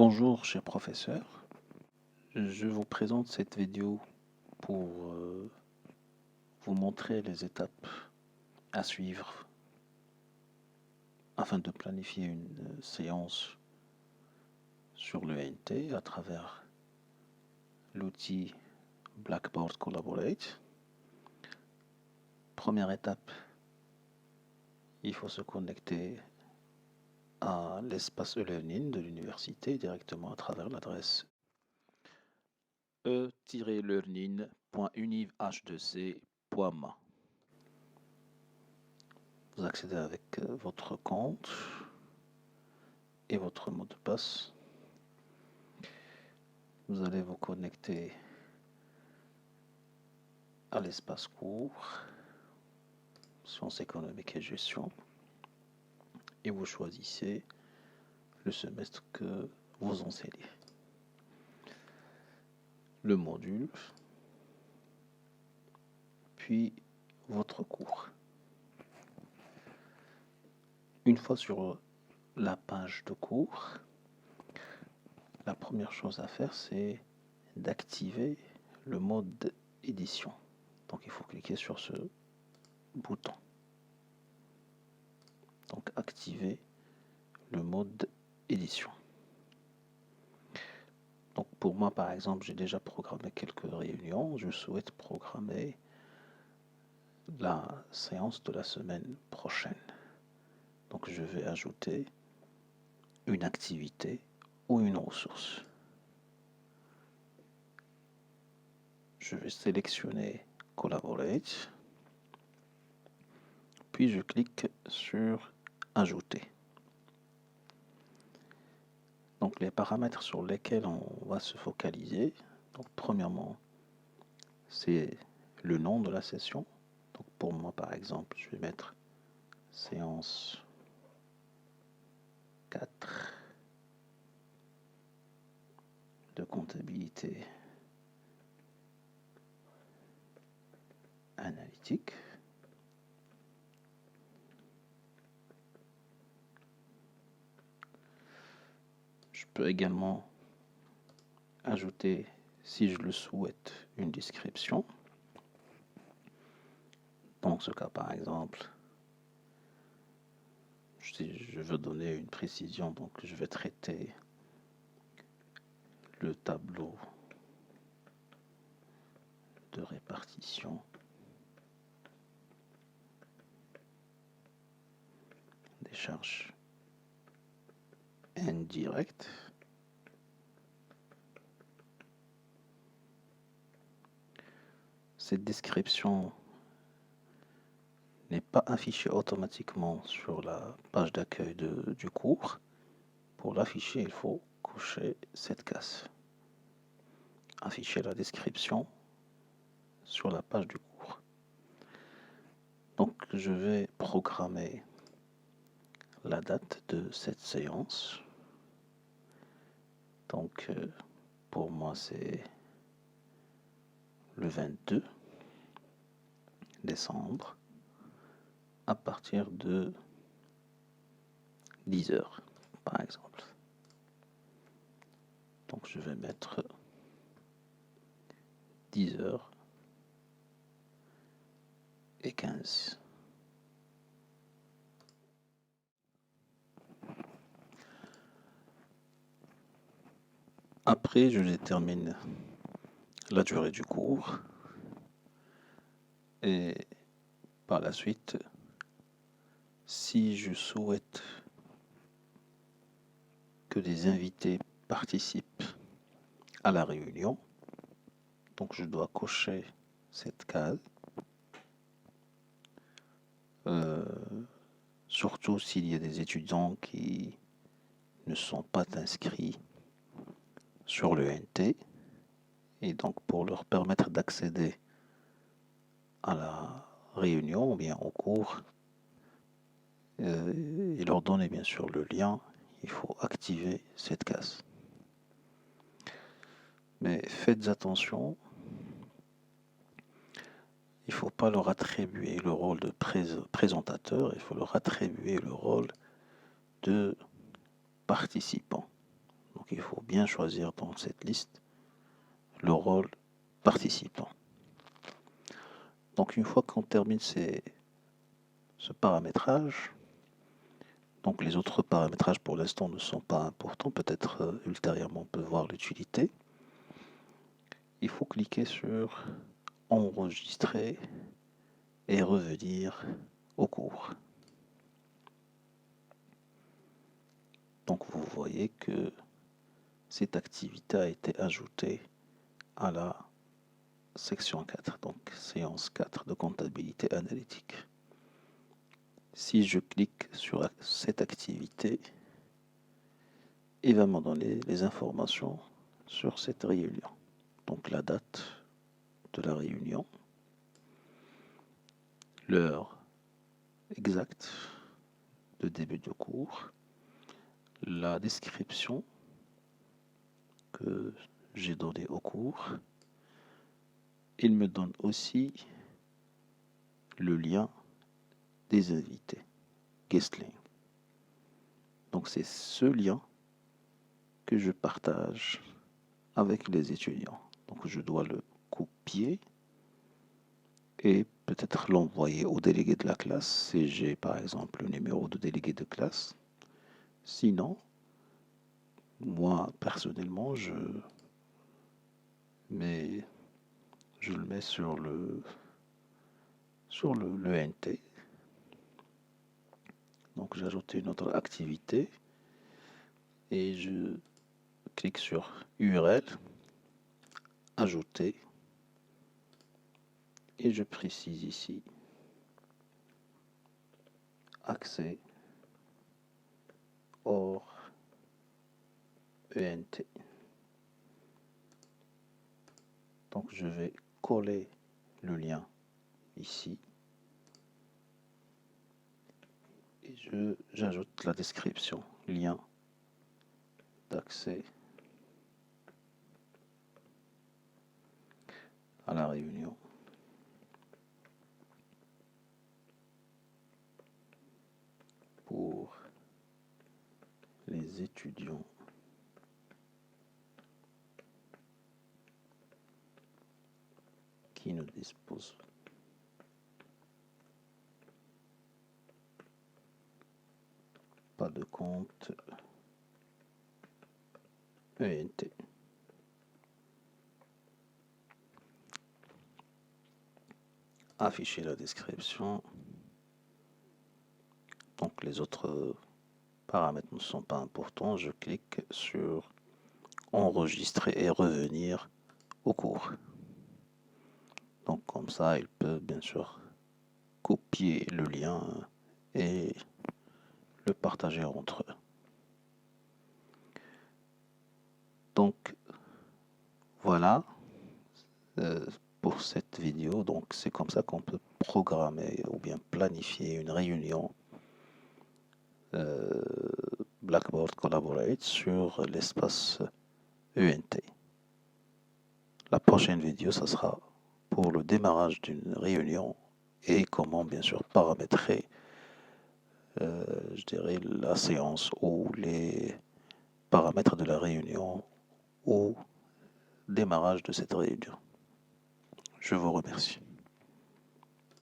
Bonjour, cher professeur. Je vous présente cette vidéo pour vous montrer les étapes à suivre afin de planifier une séance sur le NT à travers l'outil Blackboard Collaborate. Première étape, il faut se connecter à l'espace e-learning de l'université directement à travers l'adresse e-learning.univh2c.ma. Vous accédez avec votre compte et votre mot de passe. Vous allez vous connecter à l'espace cours, sciences économiques et gestion, et vous choisissez le semestre que vous enseignez. Le module, puis votre cours. Une fois sur la page de cours, la première chose à faire, c'est d'activer le mode édition. Donc il faut cliquer sur ce bouton. Donc activer le mode édition. Donc pour moi, par exemple, j'ai déjà programmé quelques réunions. Je souhaite programmer la séance de la semaine prochaine. Donc je vais ajouter une activité ou une ressource. Je vais sélectionner Collaborate, puis je clique sur Ajouter. Donc les paramètres sur lesquels on va se focaliser. Donc premièrement, c'est le nom de la session. Donc pour moi, par exemple, je vais mettre séance 4 de comptabilité analytique. Je peux également ajouter, si je le souhaite, une description. Dans ce cas, par exemple, si je veux donner une précision, donc je vais traiter le tableau de répartition des charges indirectes. Cette description n'est pas affichée automatiquement sur la page d'accueil du cours. Pour l'afficher, il faut cocher cette case. Afficher la description sur la page du cours. Donc je vais programmer la date de cette séance. Donc pour moi c'est le 22 décembre à partir de 10 heures par exemple. Donc je vais mettre 10 heures et 15. Après, je détermine la durée du cours et par la suite, si je souhaite que des invités participent à la réunion, donc je dois cocher cette case. Surtout s'il y a des étudiants qui ne sont pas inscrits sur le NT, et donc pour leur permettre d'accéder à la réunion ou bien au cours et leur donner bien sûr le lien, il faut activer cette case. Mais faites attention, il ne faut pas leur attribuer le rôle de présentateur, il faut leur attribuer le rôle de participant. Donc il faut bien choisir dans cette liste le rôle participant. Donc une fois qu'on termine ce paramétrage, donc les autres paramétrages pour l'instant ne sont pas importants, peut-être ultérieurement on peut voir l'utilité. Il faut cliquer sur enregistrer et revenir au cours. Donc vous voyez que cette activité a été ajoutée à la section 4, donc séance 4 de comptabilité analytique. Si je clique sur cette activité, il va me donner les informations sur cette réunion. Donc la date de la réunion, l'heure exacte de début de cours, la description que j'ai donnée au cours. Il me donne aussi le lien des invités, Guestlink. Donc c'est ce lien que je partage avec les étudiants. Donc je dois le copier et peut-être l'envoyer au délégué de la classe si j'ai par exemple le numéro de délégué de classe. Sinon, moi personnellement, je le mets sur le NT. Donc j'ajoute une autre activité et je clique sur URL, ajouter, et je précise ici accès hors ENT. Donc je vais coller le lien ici et j'ajoute la description, lien d'accès à la réunion. Pour les étudiants qui ne disposent pas de compte ENT. Afficher la description. Donc les autres paramètres ne sont pas importants. Je clique sur enregistrer et revenir au cours. Donc comme ça, il peut bien sûr copier le lien et le partager entre eux. Donc voilà pour cette vidéo. Donc c'est comme ça qu'on peut programmer ou bien planifier une réunion Blackboard Collaborate sur l'espace ENT. La prochaine vidéo, ça sera pour le démarrage d'une réunion et comment bien sûr paramétrer je dirais la séance ou les paramètres de la réunion au démarrage de cette réunion. Je vous remercie.